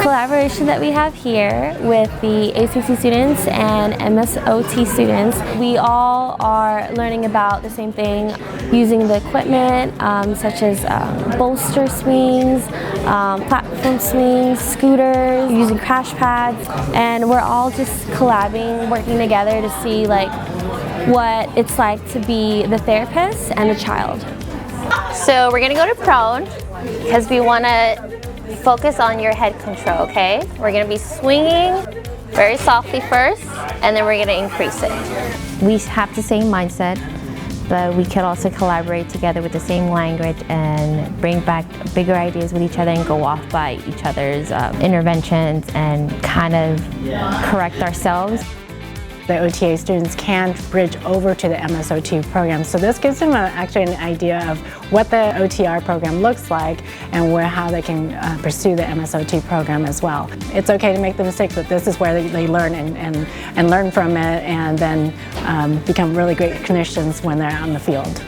collaboration that we have here with the ACC students and MSOT students, we all are learning about the same thing, using the equipment such as bolster swings, platform swings, scooters, using crash pads, and we're all just collabing, working together to see like what it's like to be the therapist and the child. So we're gonna go to prone because we want to focus on your head control, okay? We're gonna be swinging very softly first, and then we're gonna increase it. We have the same mindset, but we could also collaborate together with the same language and bring back bigger ideas with each other and go off by each other's interventions and kind of correct ourselves. The OTA students can bridge over to the MSOT program. So this gives them actually an idea of what the OTR program looks like and how they can pursue the MSOT program as well. It's okay to make the mistakes, but this is where they learn and learn from it and then become really great clinicians when they're out in the field.